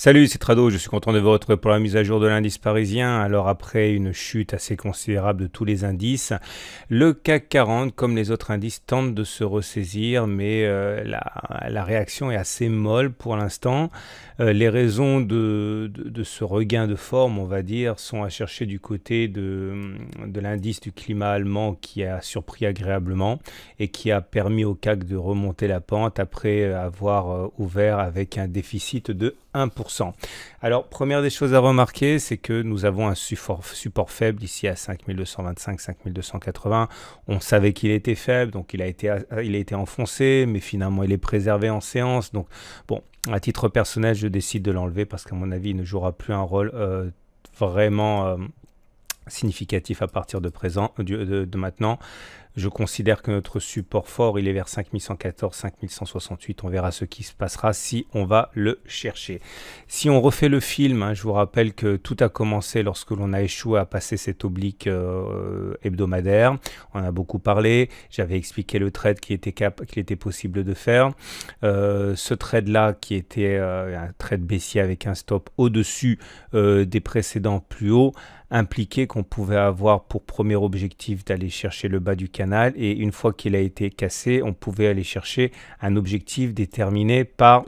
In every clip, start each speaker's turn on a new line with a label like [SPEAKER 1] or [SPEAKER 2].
[SPEAKER 1] Salut, c'est Trado, je suis content de vous retrouver pour la mise à jour de l'indice parisien. Alors après une chute assez considérable de tous les indices, le CAC 40, comme les autres indices, tente de se ressaisir, mais la réaction est assez molle pour l'instant. Les raisons de ce regain de forme, on va dire, sont à chercher du côté de l'indice du climat allemand qui a surpris agréablement et qui a permis au CAC de remonter la pente après avoir ouvert avec un déficit de 1%. Alors, première des choses à remarquer, c'est que nous avons un support faible ici à 5225, 5280. On savait qu'il était faible, donc il a été enfoncé, mais finalement il est préservé en séance. Donc, bon, à titre personnel, je décide de l'enlever parce qu'à mon avis, il ne jouera plus un rôle vraiment significatif à partir de maintenant. Je considère que notre support fort, il est vers 5114, 5168. On verra ce qui se passera si on va le chercher. Si on refait le film, je vous rappelle que tout a commencé lorsque l'on a échoué à passer cette oblique hebdomadaire. On en a beaucoup parlé. J'avais expliqué le trade qu'il était possible de faire. Ce trade-là, qui était un trade baissier avec un stop au-dessus des précédents plus hauts, impliquait qu'on pouvait avoir pour premier objectif d'aller chercher le bas du canal, et une fois qu'il a été cassé, on pouvait aller chercher un objectif déterminé par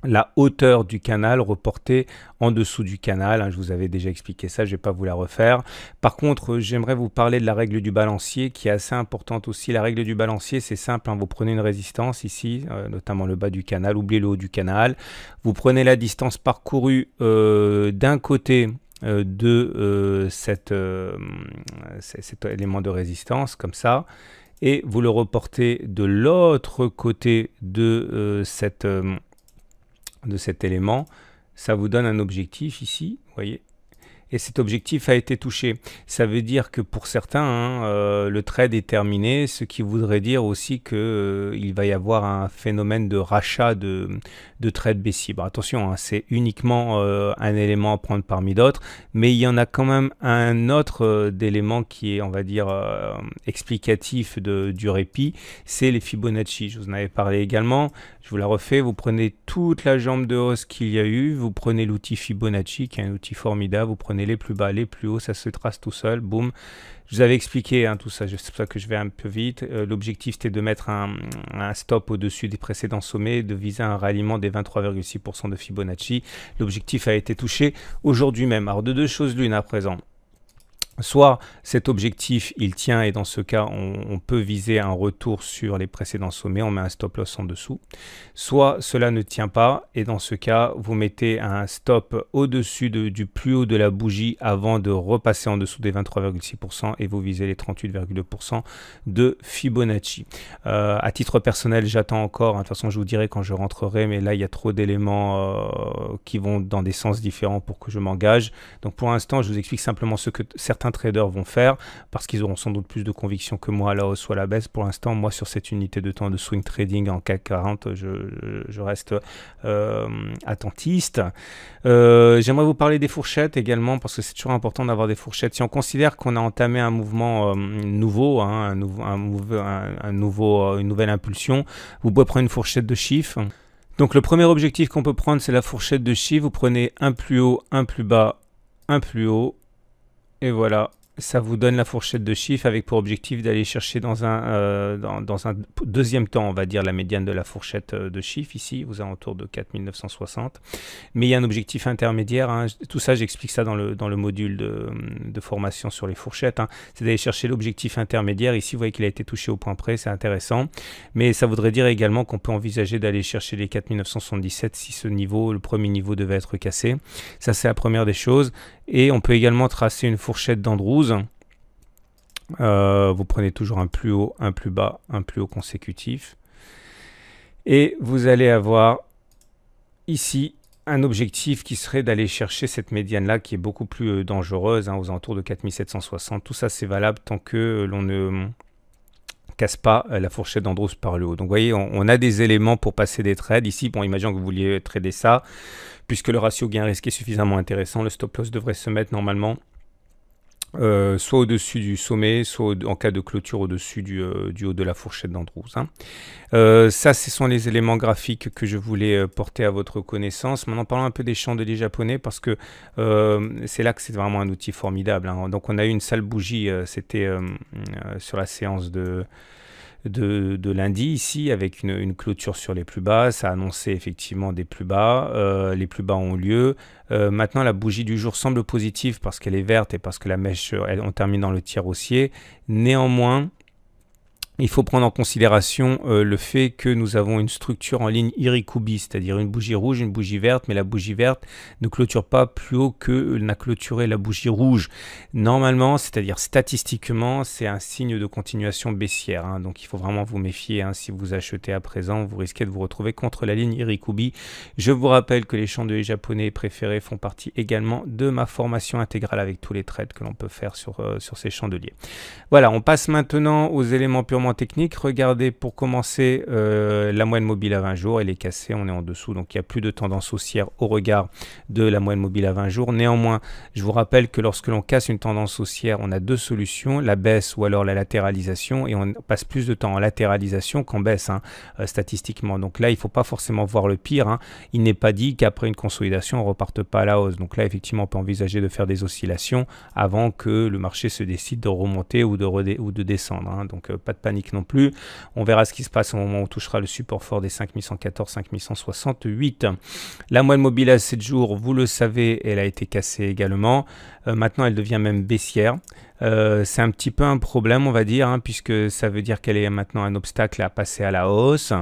[SPEAKER 1] la hauteur du canal reportée en dessous du canal. Je vous avais déjà expliqué ça, je ne vais pas vous la refaire. Par contre, j'aimerais vous parler de la règle du balancier qui est assez importante aussi. La règle du balancier, c'est simple, vous prenez une résistance ici, notamment le bas du canal, oubliez le haut du canal. Vous prenez la distance parcourue d'un côté cet élément de résistance, comme ça, et vous le reportez de l'autre côté de cet élément. Ça vous donne un objectif ici, vous voyez, et cet objectif a été touché. Ça veut dire que pour certains, le trade est terminé, ce qui voudrait dire aussi qu'il va y avoir un phénomène de rachat de trade baissier. Bon, attention, c'est uniquement un élément à prendre parmi d'autres, mais il y en a quand même un autre d'élément qui est, on va dire, explicatif du répit, c'est les Fibonacci. Je vous en avais parlé également. Je vous la refais, vous prenez toute la jambe de hausse qu'il y a eu, vous prenez l'outil Fibonacci, qui est un outil formidable, vous prenez les plus bas, les plus hauts, ça se trace tout seul, boum. Je vous avais expliqué tout ça, c'est pour ça que je vais un peu vite. L'objectif, c'était de mettre un stop au-dessus des précédents sommets, de viser un ralliement des 23,6% de Fibonacci. L'objectif a été touché aujourd'hui même. Alors, de deux choses l'une à présent. Soit cet objectif il tient et dans ce cas on peut viser un retour sur les précédents sommets, on met un stop loss en dessous. Soit cela ne tient pas et dans ce cas vous mettez un stop au-dessus du plus haut de la bougie avant de repasser en dessous des 23,6% et vous visez les 38,2% de Fibonacci. À titre personnel, j'attends encore, de toute façon je vous dirai quand je rentrerai, mais là il y a trop d'éléments qui vont dans des sens différents pour que je m'engage. Donc pour l'instant je vous explique simplement ce que certains traders vont faire parce qu'ils auront sans doute plus de conviction que moi à la hausse ou à la baisse. Pour l'instant, moi sur cette unité de temps de swing trading en CAC 40, je reste attentiste. J'aimerais vous parler des fourchettes également parce que c'est toujours important d'avoir des fourchettes. Si on considère qu'on a entamé un mouvement nouveau, une nouvelle impulsion, vous pouvez prendre une fourchette de chiffres. Donc le premier objectif qu'on peut prendre, c'est la fourchette de chiffres. Vous prenez un plus haut, un plus bas, un plus haut. Et voilà, ça vous donne la fourchette de chiffres avec pour objectif d'aller chercher dans un deuxième temps, on va dire, la médiane de la fourchette de chiffres. Ici, vous êtes autour de 4960. Mais il y a un objectif intermédiaire. Tout ça, j'explique ça dans le module de formation sur les fourchettes. C'est d'aller chercher l'objectif intermédiaire. Ici, vous voyez qu'il a été touché au point près, c'est intéressant. Mais ça voudrait dire également qu'on peut envisager d'aller chercher les 4977 si le premier niveau devait être cassé. Ça, c'est la première des choses. Et on peut également tracer une fourchette d'Andrews. Vous prenez toujours un plus haut, un plus bas, un plus haut consécutif. Et vous allez avoir ici un objectif qui serait d'aller chercher cette médiane-là qui est beaucoup plus dangereuse, aux alentours de 4760. Tout ça, c'est valable tant que l'on ne casse pas la fourchette d'Andrews par le haut. Donc vous voyez, on a des éléments pour passer des trades. Ici, bon, imaginons que vous vouliez trader ça. Puisque le ratio gain risqué est suffisamment intéressant, le stop loss devrait se mettre normalement soit au-dessus du sommet, soit en cas de clôture au-dessus du haut de la fourchette d'Andrews, hein. Ça, ce sont les éléments graphiques que je voulais porter à votre connaissance. Maintenant, parlons un peu des chandeliers japonais parce que c'est là que c'est vraiment un outil formidable, hein. Donc, on a eu une sale bougie, c'était sur la séance de lundi ici, avec une clôture sur les plus bas. Ça a annoncé effectivement des plus bas. Les plus bas ont lieu. Maintenant, la bougie du jour semble positive parce qu'elle est verte et parce que la mèche, on termine dans le tiers haussier. Néanmoins, il faut prendre en considération le fait que nous avons une structure en ligne Irikubi, c'est-à-dire une bougie rouge, une bougie verte, mais la bougie verte ne clôture pas plus haut que n'a clôturé la bougie rouge. Normalement, c'est-à-dire statistiquement, c'est un signe de continuation baissière, hein. Donc il faut vraiment vous méfier, hein. Si vous achetez à présent, vous risquez de vous retrouver contre la ligne Irikubi. Je vous rappelle que les chandeliers japonais préférés font partie également de ma formation intégrale avec tous les trades que l'on peut faire sur ces chandeliers. Voilà, on passe maintenant aux éléments purement techniques. Regardez pour commencer la moyenne mobile à 20 jours, elle est cassée, on est en dessous, donc il n'y a plus de tendance haussière au regard de la moyenne mobile à 20 jours. Néanmoins, je vous rappelle que lorsque l'on casse une tendance haussière, on a deux solutions, la baisse ou alors la latéralisation, et on passe plus de temps en latéralisation qu'en baisse, hein, statistiquement. Donc là, il ne faut pas forcément voir le pire, hein. Il n'est pas dit qu'après une consolidation, on ne reparte pas à la hausse. Donc là, effectivement, on peut envisager de faire des oscillations avant que le marché se décide de remonter ou de descendre, hein. Donc pas de panique non plus. On verra ce qui se passe au moment où on touchera le support fort des 5114, 5168. La moyenne mobile à 7 jours, vous le savez, elle a été cassée également. Maintenant, elle devient même baissière. C'est un petit peu un problème, on va dire, hein, puisque ça veut dire qu'elle est maintenant un obstacle à passer à la hausse.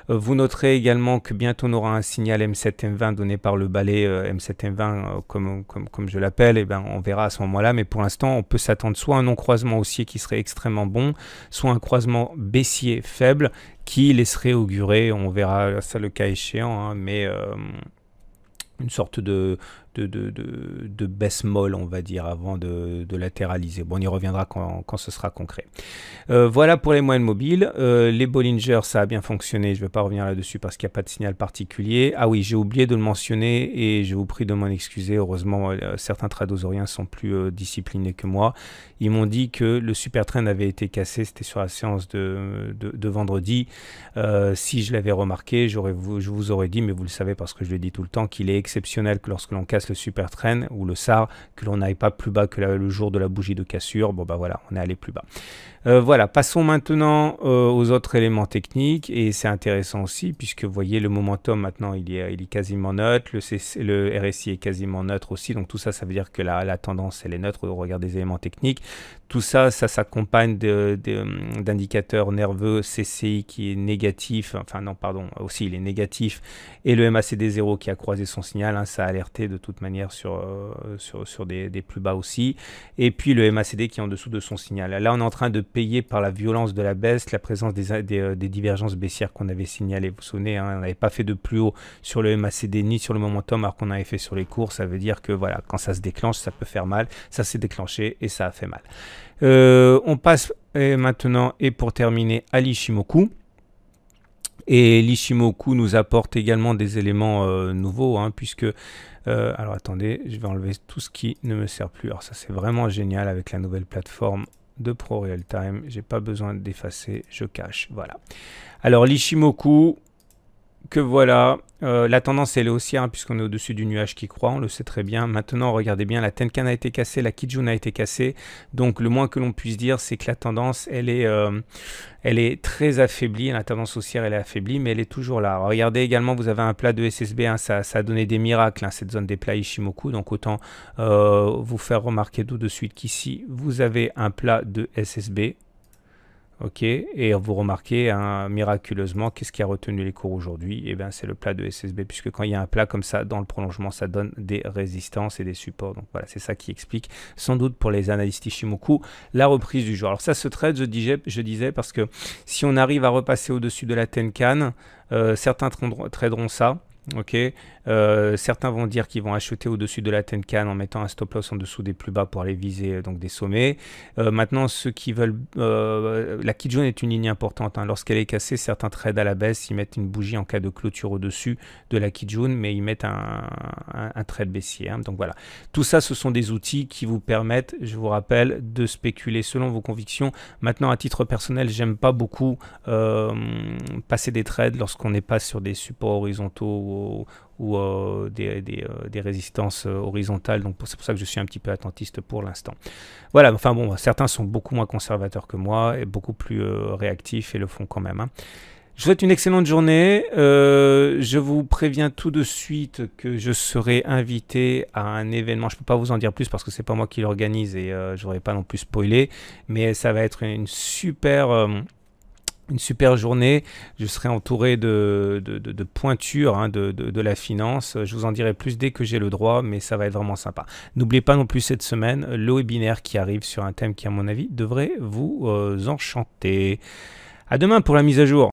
[SPEAKER 1] Vous noterez également que bientôt on aura un signal M7-M20 donné par le balai M7-M20, comme je l'appelle. Et ben, on verra à ce moment-là, mais pour l'instant, on peut s'attendre soit à un non-croisement haussier qui serait extrêmement bon, soit un croisement baissier faible qui laisserait augurer, on verra ça le cas échéant, hein, mais une sorte de baisse molle, on va dire, avant de latéraliser. Bon, on y reviendra quand ce sera concret. Voilà pour les moyennes mobiles. Les Bollinger, ça a bien fonctionné. Je ne vais pas revenir là-dessus parce qu'il n'y a pas de signal particulier. Ah oui, j'ai oublié de le mentionner et je vous prie de m'en excuser. Heureusement, certains tradosoriens sont plus disciplinés que moi. Ils m'ont dit que le super trend avait été cassé. C'était sur la séance de vendredi. Si je l'avais remarqué, je vous aurais dit, mais vous le savez parce que je le dis tout le temps, qu'il est exceptionnel que lorsque l'on casse le super trend ou le SAR, que l'on n'aille pas plus bas que le jour de la bougie de cassure. Bon bah voilà, on est allé plus bas. Voilà, passons maintenant aux autres éléments techniques et c'est intéressant aussi puisque vous voyez le momentum maintenant il est quasiment neutre, le RSI est quasiment neutre aussi, donc tout ça, ça veut dire que la tendance elle est neutre au regard des éléments techniques. Tout ça, ça s'accompagne d'indicateurs nerveux CCI qui est négatif, enfin non pardon, aussi il est négatif, et le MACD 0 qui a croisé son signal, hein, ça a alerté de toute manière sur des plus bas aussi, et puis le MACD qui est en dessous de son signal. Là on est en train de payer par la violence de la baisse, la présence des divergences baissières qu'on avait signalées. Vous vous souvenez, hein, on n'avait pas fait de plus haut sur le MACD ni sur le momentum alors qu'on avait fait sur les cours. Ça veut dire que voilà, quand ça se déclenche, ça peut faire mal. Ça s'est déclenché et ça a fait mal. On passe maintenant et pour terminer à l'Ichimoku. Et l'Ichimoku nous apporte également des éléments nouveaux, hein, puisque alors attendez, je vais enlever tout ce qui ne me sert plus. Alors ça c'est vraiment génial avec la nouvelle plateforme de Pro Real Time, j'ai pas besoin d'effacer, je cache, voilà. Alors l'Ichimoku, que voilà, la tendance elle est haussière, hein, puisqu'on est au-dessus du nuage qui croît, on le sait très bien. Maintenant regardez bien, la Tenkan a été cassée, la Kijun a été cassée, donc le moins que l'on puisse dire c'est que la tendance elle est très affaiblie, la tendance haussière elle est affaiblie, mais elle est toujours là. Alors, regardez également, vous avez un plat de SSB, hein, ça a donné des miracles, hein, cette zone des plats Ichimoku, donc autant vous faire remarquer tout de suite qu'ici vous avez un plat de SSB. Ok, et vous remarquez, hein, miraculeusement, qu'est-ce qui a retenu les cours aujourd'hui? Eh bien, c'est le plat de SSB, puisque quand il y a un plat comme ça, dans le prolongement, ça donne des résistances et des supports. Donc voilà, c'est ça qui explique, sans doute pour les analystes Ichimoku, la reprise du jour. Alors ça, ce trade, je disais, parce que si on arrive à repasser au-dessus de la Tenkan, certains traderont ça. Ok, certains vont dire qu'ils vont acheter au-dessus de la Tenkan en mettant un stop loss en dessous des plus bas pour aller viser donc des sommets. Maintenant, ceux qui veulent, la Kijun est une ligne importante, hein. Lorsqu'elle est cassée, certains trades à la baisse, ils mettent une bougie en cas de clôture au-dessus de la Kijun, mais ils mettent un trade baissier, hein. Donc voilà, tout ça, ce sont des outils qui vous permettent, je vous rappelle, de spéculer selon vos convictions. Maintenant, à titre personnel, j'aime pas beaucoup passer des trades lorsqu'on n'est pas sur des supports horizontaux ou des résistances horizontales. Donc c'est pour ça que je suis un petit peu attentiste pour l'instant. Voilà, enfin bon, certains sont beaucoup moins conservateurs que moi et beaucoup plus réactifs et le font quand même, hein. Je vous souhaite une excellente journée. Je vous préviens tout de suite que je serai invité à un événement. Je ne peux pas vous en dire plus parce que c'est pas moi qui l'organise et je ne voudrais pas non plus spoiler. Mais ça va être une super journée. Je serai entouré de pointures, hein, de la finance. Je vous en dirai plus dès que j'ai le droit, mais ça va être vraiment sympa. N'oubliez pas non plus cette semaine le webinaire qui arrive sur un thème qui, à mon avis, devrait vous enchanter. À demain pour la mise à jour.